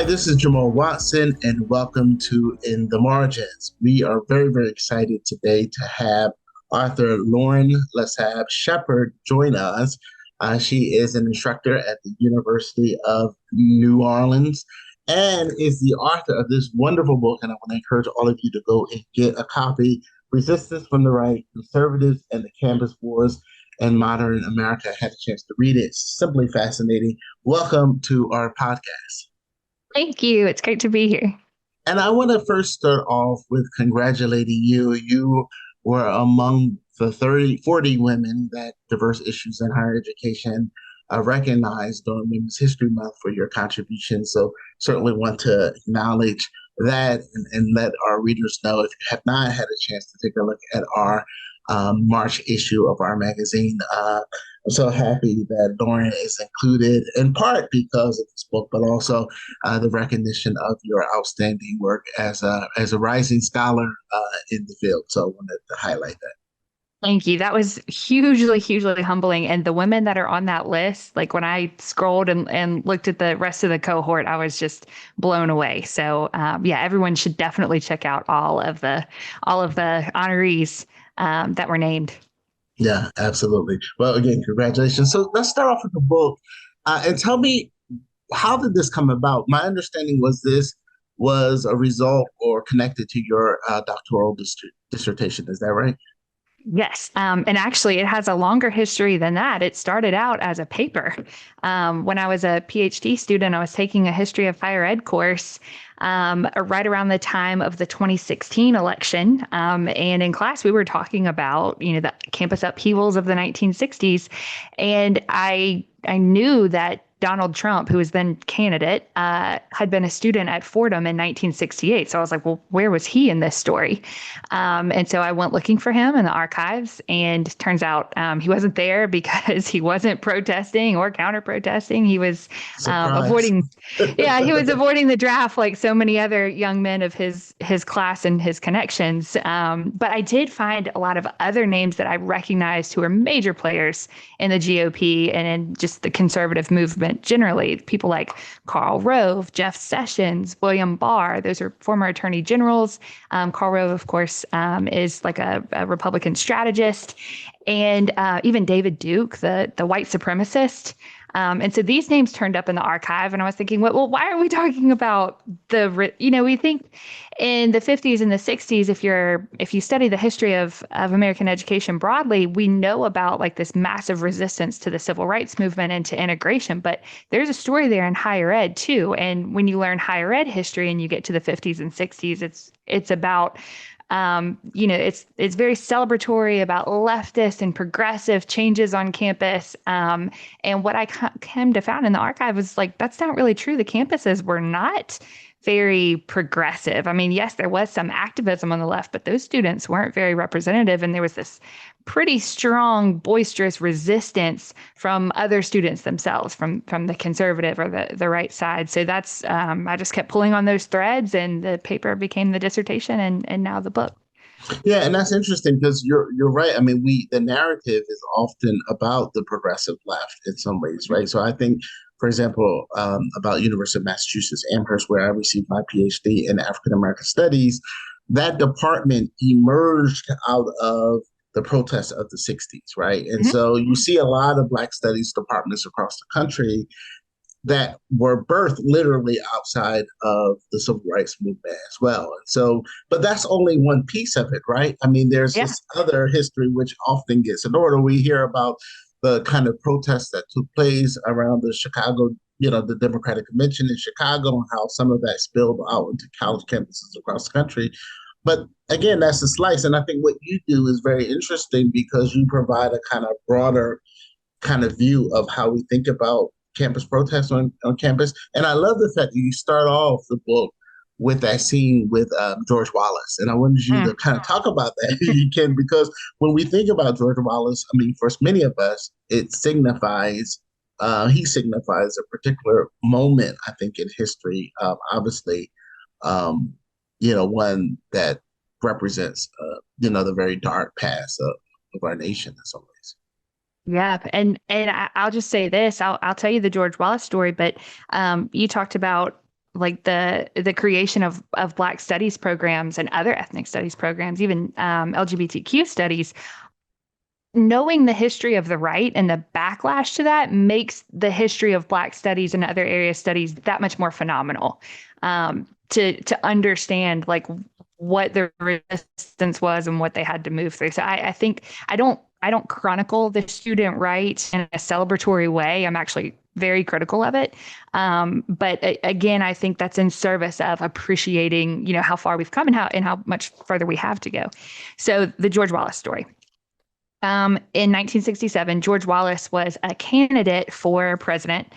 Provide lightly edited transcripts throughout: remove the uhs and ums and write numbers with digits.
Hi, this is Jamal Watson, and welcome to In the Margins. We are very, very excited today to have author Lauren Lassabe Shepherd join us. She is an instructor at the University of New Orleans and is the author of this wonderful book. And I want to encourage all of you to go and get a copy: Resistance from the Right, Conservatives and the Campus Wars in Modern America. I had a chance to read it. It's simply fascinating. Welcome to our podcast. Thank you. It's great to be here. And I want to first start off with congratulating you. You were among the 30, 40 women that Diverse Issues in Higher Education recognized during Women's History Month for your contribution. So certainly want to acknowledge that and let our readers know, if you have not had a chance to take a look at our March issue of our magazine. I'm so happy that Lauren is included, in part because of this book, but also the recognition of your outstanding work as a rising scholar in the field. So I wanted to highlight that. Thank you. That was hugely, hugely humbling. And the women that are on that list, like when I scrolled and looked at the rest of the cohort, I was just blown away. So yeah, everyone should definitely check out all of the honorees that were named. Yeah, absolutely. Well, again, congratulations. So let's start off with the book, and tell me, how did this come about? My understanding was this was a result or connected to your doctoral dissertation. Is that right? Yes. And actually, it has a longer history than that. It started out as a paper. When I was a PhD student, I was taking a history of higher ed course right around the time of the 2016 election. And in class, we were talking about, the campus upheavals of the 1960s. And I knew that Donald Trump, who was then candidate, had been a student at Fordham in 1968. So I was like, well, where was he in this story? And so I went looking for him in the archives, and turns out he wasn't there because he wasn't protesting or counter protesting. He was Surprise. avoiding, yeah, he was avoiding the draft like so many other young men of his class and his connections. But I did find a lot of other names that I recognized who are major players in the GOP and in just the conservative movement generally. People like Karl Rove, Jeff Sessions, William Barr. Those are former attorney generals. Karl Rove, of course, is like a Republican strategist, and even David Duke, the white supremacist. And so these names turned up in the archive, and I was thinking, well, why are we talking about we think in the 50s and the 60s, if you study the history of American education broadly, we know about like this massive resistance to the civil rights movement and to integration, but there's a story there in higher ed too. And when you learn higher ed history and you get to the 50s and 60s, it's about it's very celebratory about leftist and progressive changes on campus. And what I came to found in the archive was like, that's not really true. The campuses were not very progressive. I mean, yes, there was some activism on the left, but those students weren't very representative. And there was this pretty strong, boisterous resistance from other students themselves, from the conservative or the right side. So that's I just kept pulling on those threads, and the paper became the dissertation, and now the book. Yeah, and that's interesting because you're right. I mean, the narrative is often about the progressive left in some ways, right? So I think, for example, about University of Massachusetts Amherst, where I received my PhD in African American Studies, that department emerged out of the protests of the 60s, right? And Mhm. so you see a lot of Black studies departments across the country that were birthed literally outside of the civil rights movement as well. And so, but that's only one piece of it, right? I mean, there's Yeah. this other history which often gets ignored. We hear about the kind of protests that took place around the Chicago, the Democratic Convention in Chicago, and how some of that spilled out into college campuses across the country. But again, that's a slice. And I think what you do is very interesting because you provide a kind of broader kind of view of how we think about campus protests on campus. And I love the fact that you start off the book with that scene with George Wallace. And I wanted you Mm. to kind of talk about that if you can, because when we think about George Wallace, I mean, for many of us, he signifies a particular moment, I think, in history. Obviously, um, one that represents, the very dark past of our nation in some ways. Yeah, and I'll just say this. I'll tell you the George Wallace story, but you talked about like the creation of Black studies programs and other ethnic studies programs, even LGBTQ studies. Knowing the history of the right and the backlash to that makes the history of Black studies and other area studies that much more phenomenal. To understand like what the resistance was and what they had to move through. So I think I don't chronicle the student right in a celebratory way. I'm actually very critical of it. But again, I think that's in service of appreciating, how far we've come and how much further we have to go. So the George Wallace story. In 1967, George Wallace was a candidate for president.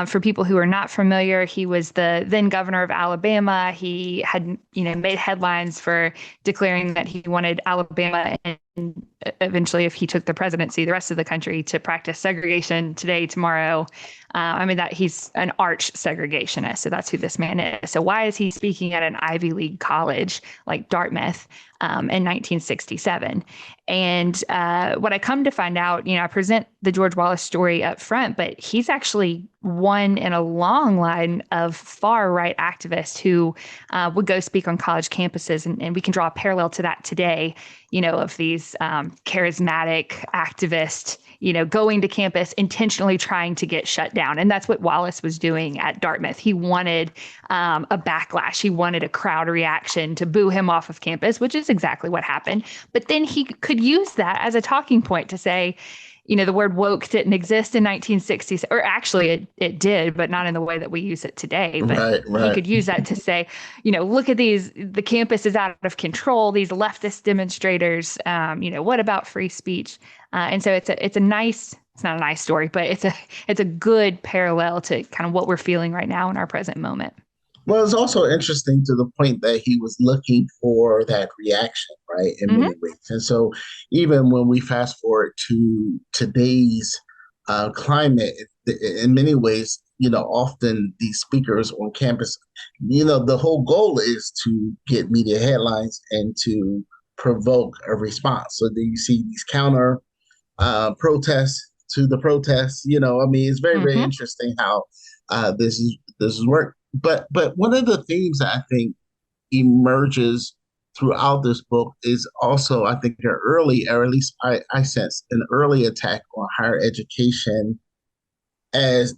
For people who are not familiar, he was the then governor of Alabama. He had, made headlines for declaring that he wanted Alabama and eventually, if he took the presidency, the rest of the country to practice segregation today, tomorrow. That he's an arch segregationist. So that's who this man is. So why is he speaking at an Ivy League college like Dartmouth in 1967? And what I come to find out, I present the George Wallace story up front, but he's actually one in a long line of far right activists who would go speak on college campuses. And we can draw a parallel to that today, of these charismatic activists, going to campus intentionally trying to get shut down. And that's what Wallace was doing at Dartmouth. He wanted a backlash. He wanted a crowd reaction to boo him off of campus, which is exactly what happened. But then he could use that as a talking point to say, the word woke didn't exist in 1960s, or actually it did, but not in the way that we use it today. But Right. he could use that to say, look at the campus is out of control, these leftist demonstrators, what about free speech? And so it's a nice, it's not a nice story, but it's a good parallel to kind of what we're feeling right now in our present moment. Well, it's also interesting to the point that he was looking for that reaction, right, in Mm-hmm. many ways. And so, even when we fast forward to today's climate, in many ways, often these speakers on campus, the whole goal is to get media headlines and to provoke a response. So then you see these counter protests to the protests. It's very, very Mm-hmm. interesting how this is work. But one of the themes that I think emerges throughout this book is also, I think, an early, or at least I sense an early attack on higher education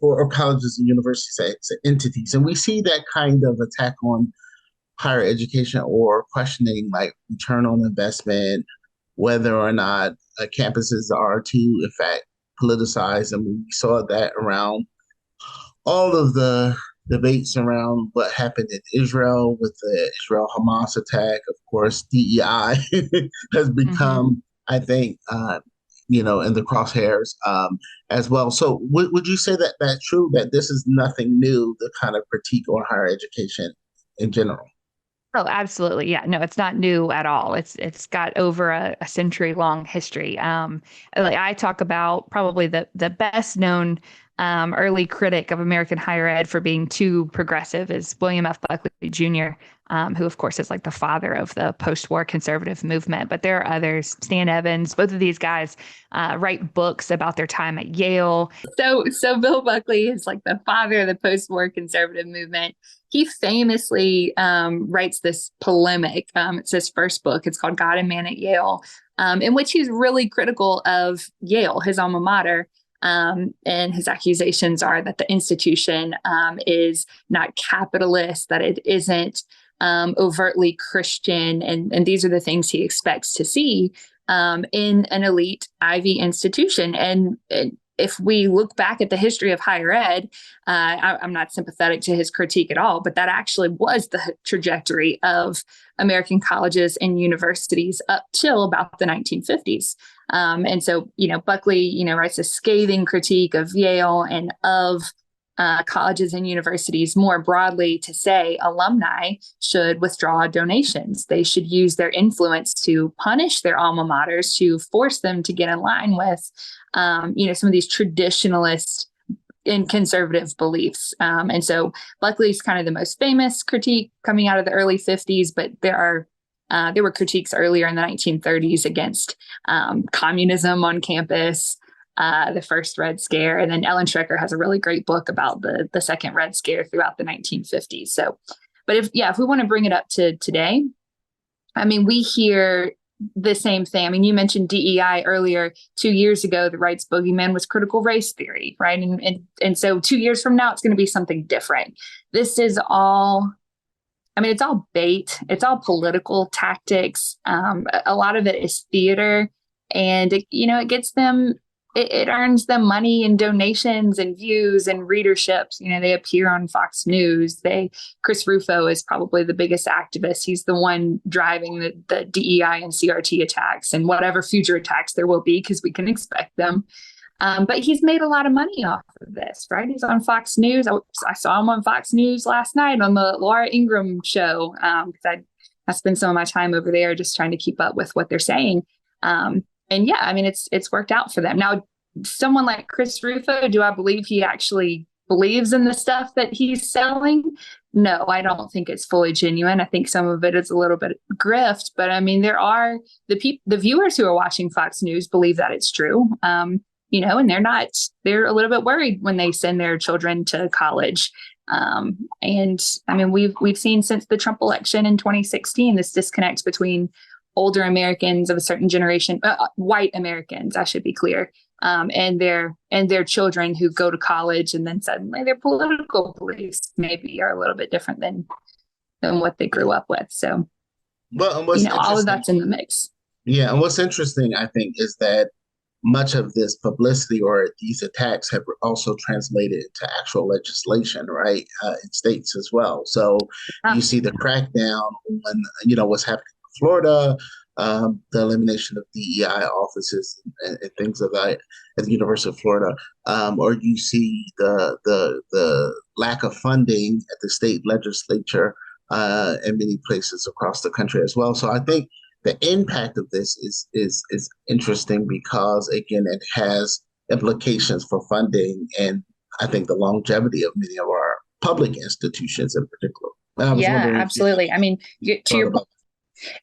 or colleges and universities as entities. And we see that kind of attack on higher education or questioning like return on investment, whether or not campuses are to, in fact, politicized. And we saw that around all of the debates around what happened in Israel with the Israel Hamas attack. Of course, DEI has Mm-hmm. become, I think, in the crosshairs as well. So, would you say that that's true? That this is nothing new? The kind of critique on higher education in general. Oh, absolutely. Yeah. No, it's not new at all. It's got over a century long history. Like I talk about probably the best known early critic of American higher ed for being too progressive is William F. Buckley Jr., who of course is like the father of the post-war conservative movement. But there are others, Stan Evans, both of these guys write books about their time at Yale. So Bill Buckley is like the father of the post-war conservative movement. He famously writes this polemic. It's his first book. It's called God and Man at Yale, in which he's really critical of Yale, his alma mater. And his accusations are that the institution is not capitalist, that it isn't overtly Christian. And these are the things he expects to see in an elite Ivy institution. And if we look back at the history of higher ed, I'm not sympathetic to his critique at all, but that actually was the trajectory of American colleges and universities up till about the 1950s. And so, Buckley, writes a scathing critique of Yale and of colleges and universities more broadly to say alumni should withdraw donations. They should use their influence to punish their alma maters, to force them to get in line with, some of these traditionalist and conservative beliefs. And so Buckley's kind of the most famous critique coming out of the early 50s, but there were critiques earlier in the 1930s against communism on campus, the first Red Scare. And then Ellen Schrecker has a really great book about the second Red Scare throughout the 1950s. So, but if we want to bring it up to today, I mean, we hear the same thing. I mean, you mentioned DEI earlier. 2 years ago, the right's bogeyman was critical race theory, right? And so 2 years from now, it's going to be something different. This is all, I mean, it's all bait. It's all political tactics. A lot of it is theater, and it gets them. It earns them money and donations and views and readerships. They appear on Fox News. Chris Rufo is probably the biggest activist. He's the one driving the DEI and CRT attacks and whatever future attacks there will be, because we can expect them. But he's made a lot of money off of this, right? He's on Fox News. I saw him on Fox News last night on the Laura Ingraham show, because I spend some of my time over there just trying to keep up with what they're saying. And yeah, I mean, it's worked out for them. Now, someone like Chris Rufo, do I believe he actually believes in the stuff that he's selling? No, I don't think it's fully genuine. I think some of it is a little bit grift, but I mean, there are the viewers who are watching Fox News believe that it's true. And they're a little bit worried when they send their children to college. And I mean, we've seen since the Trump election in 2016, this disconnect between older Americans of a certain generation, white Americans, I should be clear, and their children who go to college, and then suddenly their political beliefs maybe are a little bit different than what they grew up with. So, well, all of that's in the mix. Yeah, and what's interesting, I think, is that much of this publicity or these attacks have also translated into actual legislation, right, in states as well. So you see the crackdown on, what's happening in Florida, the elimination of DEI offices and things of that at the University of Florida, or you see the lack of funding at the state legislature in many places across the country as well. So I think the impact of this is interesting because, again, it has implications for funding and I think the longevity of many of our public institutions in particular. Yeah, absolutely. I mean, to your point.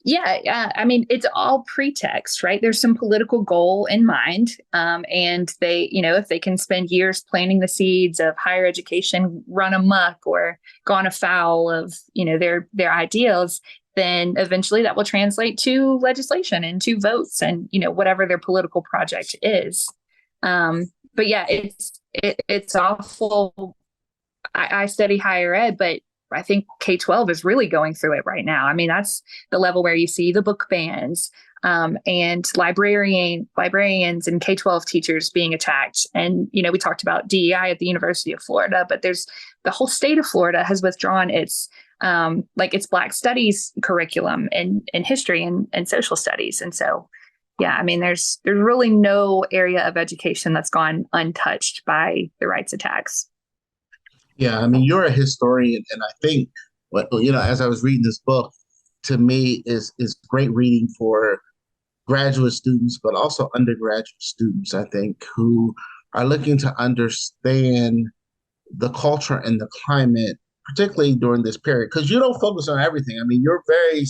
Yeah, I mean, it's all pretext, right? There's some political goal in mind. And they, if they can spend years planting the seeds of higher education run amok or gone afoul of, their ideals, then eventually that will translate to legislation and to votes and, whatever their political project is. But yeah, it's awful. I study higher ed, but I think K-12 is really going through it right now. I mean, that's the level where you see the book bans and librarians and K-12 teachers being attacked. And, we talked about DEI at the University of Florida, but there's the whole state of Florida has withdrawn its Black studies curriculum in history and social studies. And so, yeah, I mean, there's really no area of education that's gone untouched by the rights attacks. Yeah, I mean, you're a historian, and I think, as I was reading this book, to me is great reading for graduate students, but also undergraduate students, I think, who are looking to understand the culture and the climate, particularly during this period, because you don't focus on everything. I mean, you're very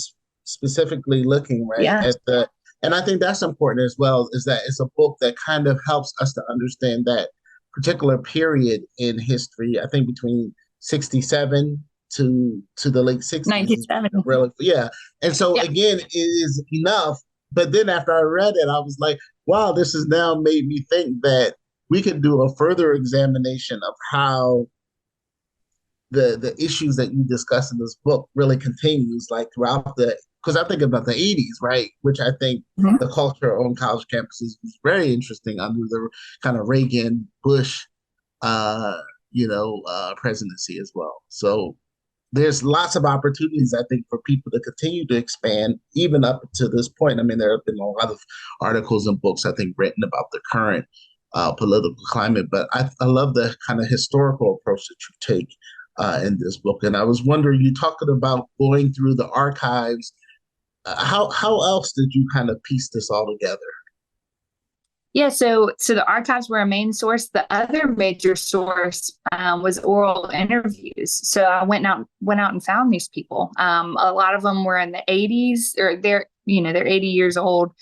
specifically looking, right, at and I think that's important as well, is that it's a book that kind of helps us to understand that particular period in history, I think between 67 to the late 60s. 1970. Really, yeah. And so again, it is enough. But then after I read it, I was like, wow, this has now made me think that we could do a further examination of how the issues that you discuss in this book really continues, like throughout because I think about the 80s, right? Which I think the culture on college campuses was very interesting under the kind of Reagan, Bush, presidency as well. So there's lots of opportunities, I think, for people to continue to expand even up to this point. I mean, there have been a lot of articles and books, I think, written about the current political climate, but I love the kind of historical approach that you take in this book. And I was wondering, you talking about going through the archives, how else did you kind of piece this all together? Yeah, so the archives were a main source. The other major source was oral interviews. So I went out and found these people. A lot of them were in the 80s, or they're 80 years old.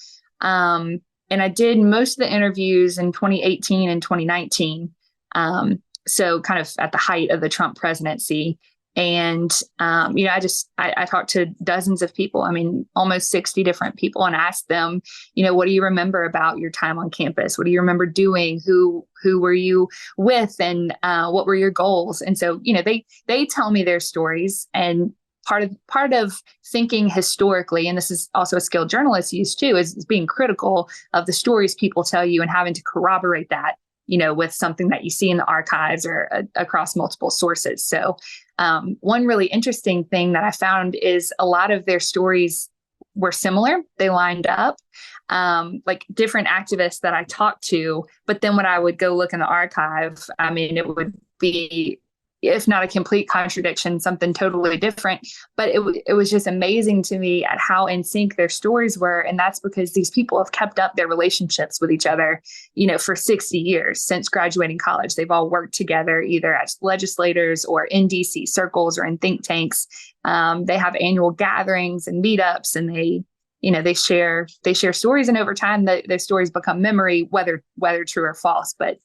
And And I did most of the interviews in 2018 and 2019. So kind of at the height of the Trump presidency. And, I talked to dozens of people, I mean, almost 60 different people, and asked them, what do you remember about your time on campus? What do you remember doing? Who were you with? And what were your goals? And so, they tell me their stories. And part of thinking historically, and this is also a skill journalists use too, is being critical of the stories people tell you and having to corroborate that, with something that you see in the archives or across multiple sources. So one really interesting thing that I found is a lot of their stories were similar. They lined up, like different activists that I talked to. But then when I would go look in the archive, I mean, it would be, if not a complete contradiction, something totally different. But it was just amazing to me at how in sync their stories were. And that's because these people have kept up their relationships with each other, for 60 years since graduating college. They've all worked together either as legislators or in DC circles or in think tanks. They have annual gatherings and meetups, and they share stories. And over time, their stories become memory, whether true or false. But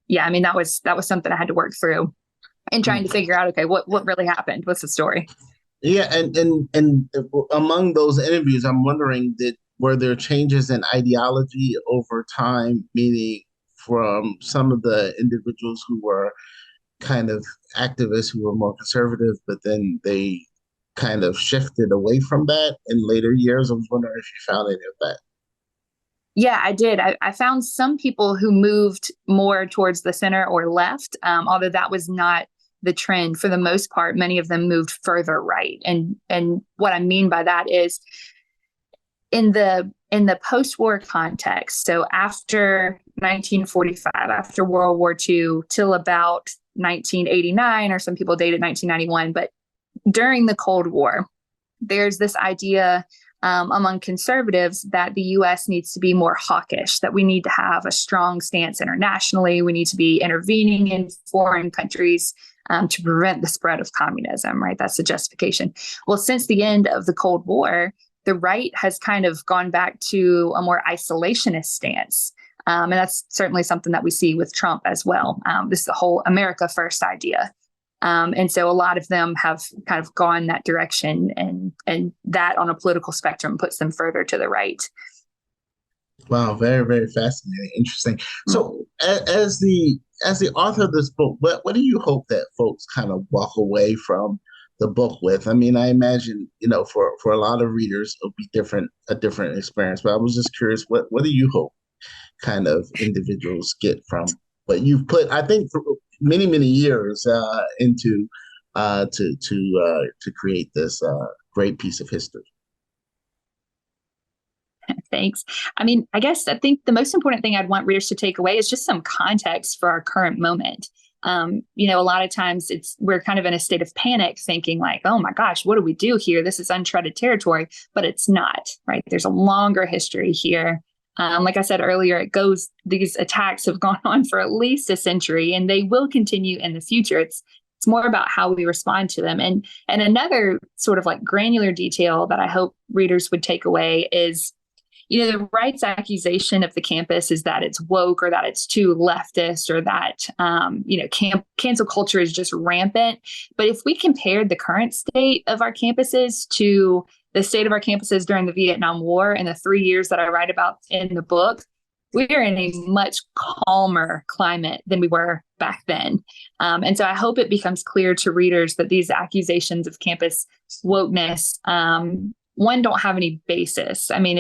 yeah, I mean, that was something I had to work through and trying to figure out, okay, what really happened? What's the story? Yeah, and among those interviews, I'm wondering, were there changes in ideology over time, meaning from some of the individuals who were kind of activists who were more conservative, but then they kind of shifted away from that in later years? I was wondering if you found any of that. Yeah, I did. I found some people who moved more towards the center or left, although that was not the trend. For the most part, many of them moved further right. And what I mean by that is in the post-war context, so after 1945, after World War II, till about 1989, or some people date it 1991, but during the Cold War, there's this idea among conservatives that the U.S. needs to be more hawkish, that we need to have a strong stance internationally. We need to be intervening in foreign countries to prevent the spread of communism, right? That's the justification. Well, since the end of the Cold War, the right has kind of gone back to a more isolationist stance. And that's certainly something that we see with Trump as well. This is the whole America First idea. And so a lot of them have kind of gone that direction, and that on a political spectrum puts them further to the right. Wow, very, very fascinating, interesting. So, as the author of this book, what do you hope that folks kind of walk away from the book with? I mean, I imagine, for a lot of readers, it'll be a different experience. But I was just curious, what do you hope kind of individuals get from what you've put, I think, for many, many years into to create this great piece of history? Thanks. I mean, I think the most important thing I'd want readers to take away is just some context for our current moment. A lot of times we're kind of in a state of panic thinking like, oh my gosh, what do we do here? This is uncharted territory, but it's not, right? There's a longer history here. Like I said earlier, these attacks have gone on for at least a century, and they will continue in the future. It's more about how we respond to them. And another sort of like granular detail that I hope readers would take away is, the right's accusation of the campus is that it's woke, or that it's too leftist, or that, cancel culture is just rampant. But if we compared the current state of our campuses to the state of our campuses during the Vietnam War and the 3 years that I write about in the book, we are in a much calmer climate than we were back then. And so I hope it becomes clear to readers that these accusations of campus wokeness, one, don't have any basis. I mean,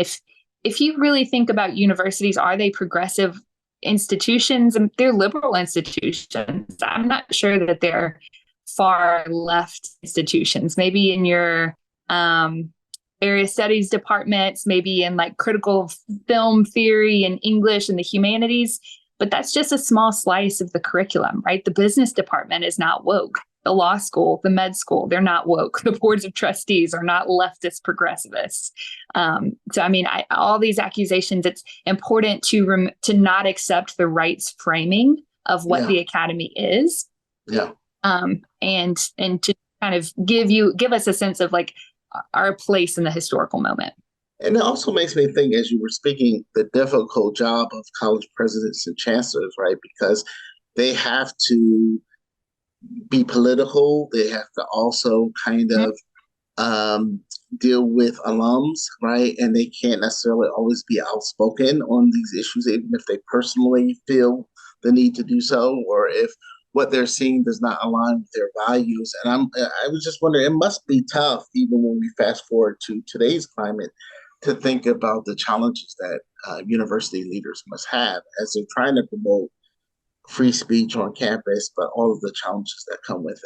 if you really think about universities, are they progressive institutions? They're liberal institutions. I'm not sure that they're far left institutions. Maybe in your area studies departments, maybe in like critical film theory and English and the humanities, but that's just a small slice of the curriculum, right? The business department is not woke. The law school, the med school, they're not woke. The boards of trustees are not leftist progressivists. So, I mean, all these accusations, it's important to not accept the right's framing of what the academy is. Yeah. And to kind of give us a sense of like our place in the historical moment. And it also makes me think, as you were speaking, the difficult job of college presidents and chancellors, right? Because they have to be political. They have to also kind of um, deal with alums, right? And they can't necessarily always be outspoken on these issues, even if they personally feel the need to do so, or if what they're seeing does not align with their values. And I was just wondering, it must be tough, even when we fast forward to today's climate, to think about the challenges that university leaders must have as they're trying to promote free speech on campus, but all of the challenges that come with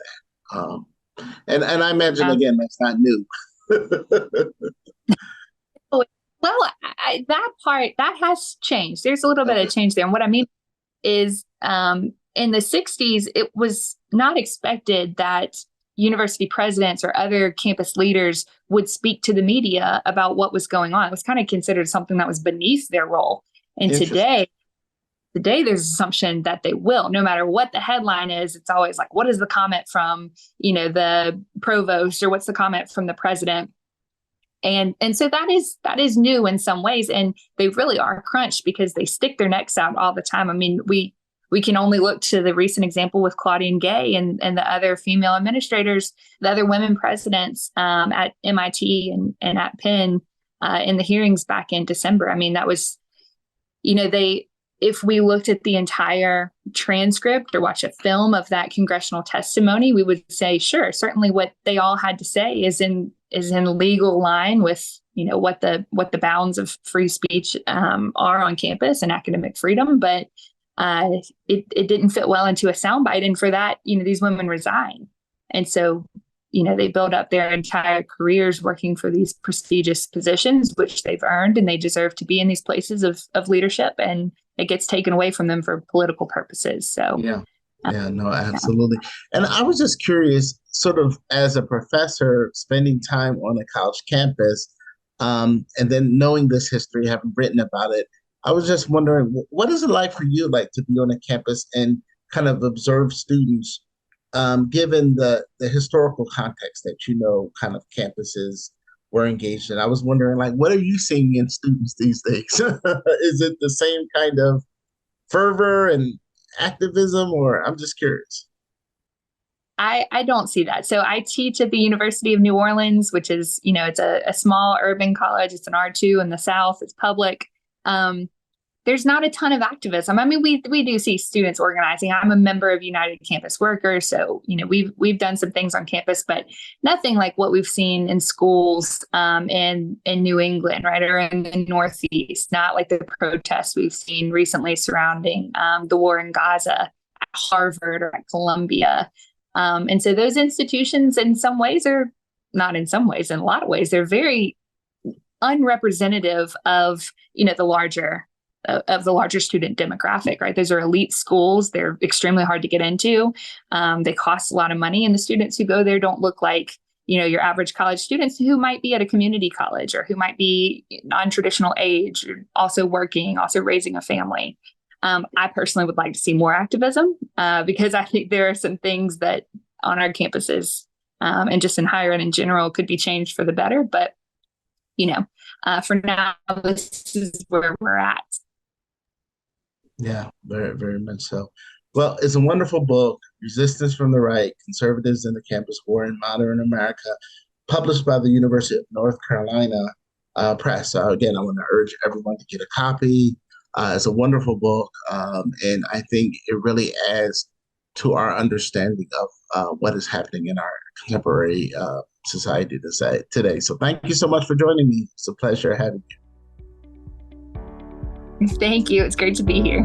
that. And I imagine Yeah. again that's not new. Oh, well, that part that has changed. There's a little bit Okay. of change there. And what I mean is in the 60s, it was not expected that university presidents or other campus leaders would speak to the media about what was going on. It was kind of considered something that was beneath their role. And Interesting. today there's assumption that they will, no matter what the headline is. It's always like, what is the comment from, the provost, or what's the comment from the president? And so that is new in some ways, and they really are crunched because they stick their necks out all the time. I mean, we can only look to the recent example with Claudine Gay and the other female administrators, the other women presidents at MIT and at Penn in the hearings back in December. I mean, that was, they, if we looked at the entire transcript or watch a film of that congressional testimony, we would say, sure, certainly what they all had to say is in legal line with what the bounds of free speech are on campus and academic freedom, but it didn't fit well into a soundbite, and for that, these women resign, and so they build up their entire careers working for these prestigious positions, which they've earned, and they deserve to be in these places of leadership, and it gets taken away from them for political purposes. So, Yeah. Yeah, no, yeah. absolutely. And I was just curious, sort of as a professor spending time on a college campus, and then knowing this history, having written about it, I was just wondering, what is it like for you, like to be on a campus and kind of observe students, given the historical context that kind of campuses were engaged in? I was wondering, like, what are you seeing in students these days? Is it the same kind of fervor and activism, or I'm just curious? I don't see that. So I teach at the University of New Orleans, which is, it's a small urban college. It's an R2 in the South. It's public. There's not a ton of activism. I mean, we do see students organizing. I'm a member of United Campus Workers, so we've done some things on campus, but nothing like what we've seen in schools in New England, right, or in the Northeast. Not like the protests we've seen recently surrounding the war in Gaza at Harvard or at Columbia. And so those institutions, in some ways, are not in some ways, in a lot of ways, they're very unrepresentative of the larger student demographic, right? Those are elite schools. They're extremely hard to get into. They cost a lot of money, and the students who go there don't look like, your average college students who might be at a community college or who might be non-traditional age, or also working, also raising a family. I personally would like to see more activism because I think there are some things that on our campuses and just in higher ed in general could be changed for the better. But, for now, this is where we're at. Yeah, very, very much so. Well, it's a wonderful book, Resistance from the Right, Conservatives in the Campus War in Modern America, published by the University of North Carolina Press. So again, I want to urge everyone to get a copy. It's a wonderful book, and I think it really adds to our understanding of what is happening in our contemporary society today. So thank you so much for joining me. It's a pleasure having you. Thank you. It's great to be here.